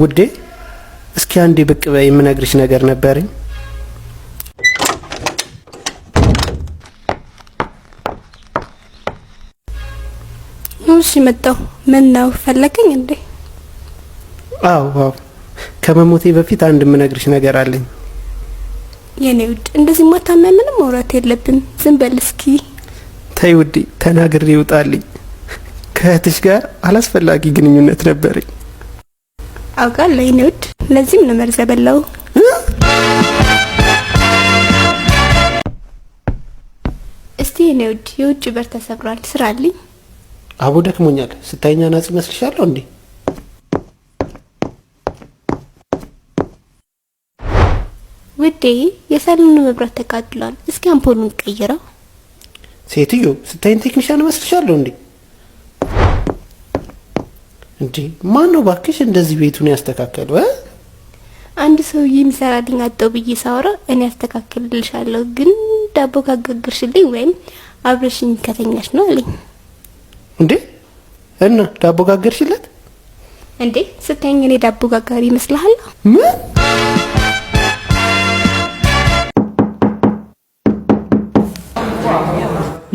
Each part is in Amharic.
ውዴ እስኪ አንዴ ብቅ በይ፣ የምነግርሽ ነገር ነበረኝ። እሺ መጣሁ። ምን ነው ፈለከኝ እንዴ? አዎ ከመሞቴ በፊት አንድ የምነግርሽ ነገር አለኝ። የኔ ውድ እንደዚህ ማታመን ምንም ማውራት የለብን። ዝም በል እስኪ። ተይ ውዴ ተናግሬ ይውጣልኝ። ከእህትሽ ጋር አላስፈላጊ ግንኙነት ነበረኝ። አውቃለሁ የኔ ውድ፣ ለዚህም ነው መርዝ በላው። እስቲ የኔ ውድ የውጭ በር ተሰብሯል፣ ስራልኝ። አቡ ደክሞኛል። ስታይኛ ናጽ መስልሻለሁ እንዴ? ውዴ የሳሎኑ መብራት ተቃጥሏል። እስኪ አምፖሉን ቀይረው። ሴትዮ ስታይን ቴክኒሻን መስልሻለሁ እንዴ? እንዴ ማን ነው ባክሽ እንደዚህ ቤቱን ያስተካከለው? አንድ ሰውዬ የሚሰራልኝ አጣው ብዬ ሳወራ እኔ ያስተካክልልሻለሁ፣ ግን ዳቦ ካጋገርሽልኝ ወይም አብረሽኝ ከተኛሽ ነው አለኝ። እንዴ እና ዳቦ ጋገርሽለት እንዴ? ስታይኝ እኔ ዳቦ ጋጋሪ ይመስልሃል? ምን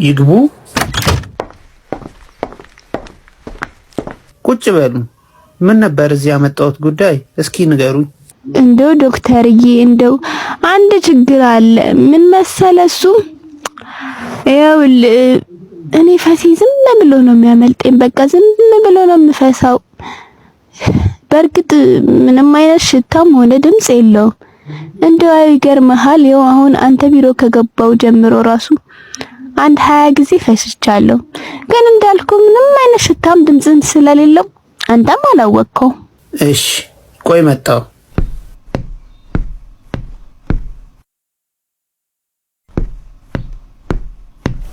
ይግቡ፣ ቁጭ በሉ። ምን ነበር እዚህ ያመጣሁት ጉዳይ? እስኪ ንገሩኝ። እንደው ዶክተርዬ እንደው አንድ ችግር አለ። ምን መሰለሱ? ይኸውልህ እኔ ፈሲ ዝም ብሎ ነው የሚያመልጠኝ። በቃ ዝም ብሎ ነው የምፈሳው። በእርግጥ ምንም አይነት ሽታም ሆነ ድምጽ የለውም። እንደው ይገርምሃል፣ ይኸው አሁን አንተ ቢሮ ከገባው ጀምሮ ራሱ አንድ 20 ጊዜ ፈስቻለሁ። ግን እንዳልኩ ምንም አይነት ሽታም ድምጽም ስለሌለው አንተም አላወቅከው። እሺ ቆይ መጣው።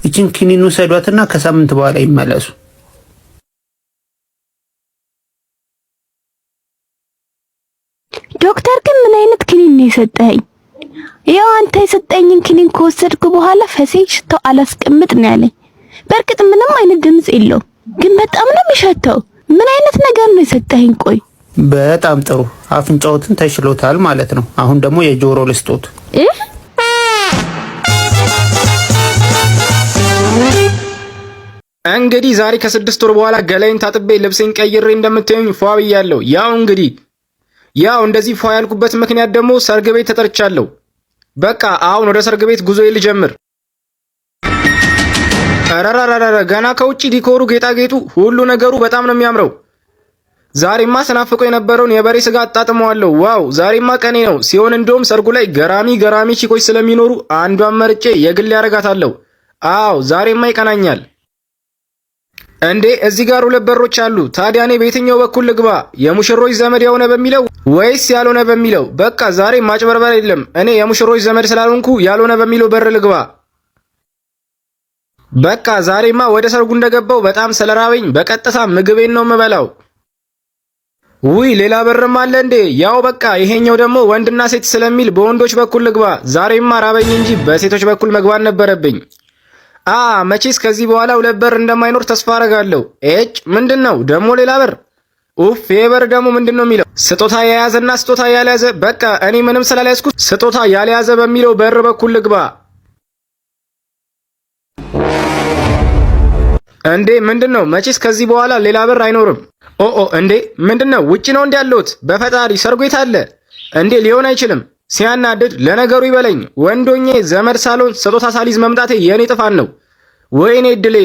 እቺን ክኒኑ ሰዷትና ከሳምንት በኋላ ይመለሱ። ዶክተር ግን ምን አይነት ክኒን ነው የሰጠኸኝ? ያው አንተ የሰጠኝን ክኒን ከወሰድኩ በኋላ ፈሴ ሽታው አላስቀምጥ ነው ያለኝ። በእርግጥ ምንም አይነት ድምጽ የለው፣ ግን በጣም ነው የሚሸተው። ምን አይነት ነገር ነው የሰጠኸኝ? ቆይ በጣም ጥሩ፣ አፍንጫዎትን ተሽሎታል ማለት ነው። አሁን ደግሞ የጆሮ ልስጦት። እንግዲህ ዛሬ ከ6 ወር በኋላ ገላይን ታጥቤ ልብሴን ቀይሬ እንደምታዩኝ ፏ ብያለሁ። ያው እንደዚህ ፏ ያልኩበት ምክንያት ደግሞ ሰርግ ቤት ተጠርቻለሁ። በቃ አሁን ወደ ሰርግ ቤት ጉዞዬ ልጀምር። አራራራራ ገና ከውጪ ዲኮሩ፣ ጌጣጌጡ፣ ሁሉ ነገሩ በጣም ነው የሚያምረው። ዛሬማ ስናፍቆ የነበረውን የበሬ ስጋ አጣጥመዋለሁ። ዋው ዛሬማ ቀኔ ነው። ሲሆን እንደውም ሰርጉ ላይ ገራሚ ቺኮች ስለሚኖሩ አንዷን መርጬ የግል ያረጋታለሁ። አዎ ዛሬማ ይቀናኛል። እንዴ እዚህ ጋር 2 በሮች አሉ። ታዲያ እኔ በየትኛው በኩል ልግባ? የሙሽሮች ዘመድ የሆነ በሚለው ወይስ ያልሆነ በሚለው? በቃ ዛሬ ማጭበርበር የለም። እኔ የሙሽሮች ዘመድ ስላልሆንኩ ያልሆነ በሚለው በር ልግባ። በቃ ዛሬማ ወደ ሰርጉ እንደገባው በጣም ስለራበኝ በቀጥታ ምግቤን ነው የምበላው። ውይ ሌላ በርም አለ እንዴ? ያው በቃ ይሄኛው ደግሞ ወንድና ሴት ስለሚል በወንዶች በኩል ልግባ። ዛሬማ ራበኝ እንጂ በሴቶች በኩል መግባት ነበረብኝ። መቼስ ከዚህ በኋላ 2 በር እንደማይኖር ተስፋ አረጋለሁ። ምንድነው ደግሞ ሌላ በር? ኡፍ ይሄ በር ደግሞ ምንድነው የሚለው? ስጦታ የያዘና ስጦታ ያልያዘ። በቃ እኔ ምንም ስላልያዝኩ ስጦታ ያልያዘ በሚለው በር በኩል ልግባ። እንዴ ምንድነው? መቼስ ከዚህ በኋላ ሌላ በር አይኖርም። እንዴ ምንድነው? ውጪ ነው እንዴ ያለሁት? በፈጣሪ ሰርጉ የት አለ እንዴ? ሊሆን አይችልም። ሲያናድድ ለነገሩ ይበለኝ። ወንዶኜ ዘመድ ሳሎን ስጦታ ሳሊዝ መምጣቴ የኔ ጥፋት ነው። ወይኔ እድሌ።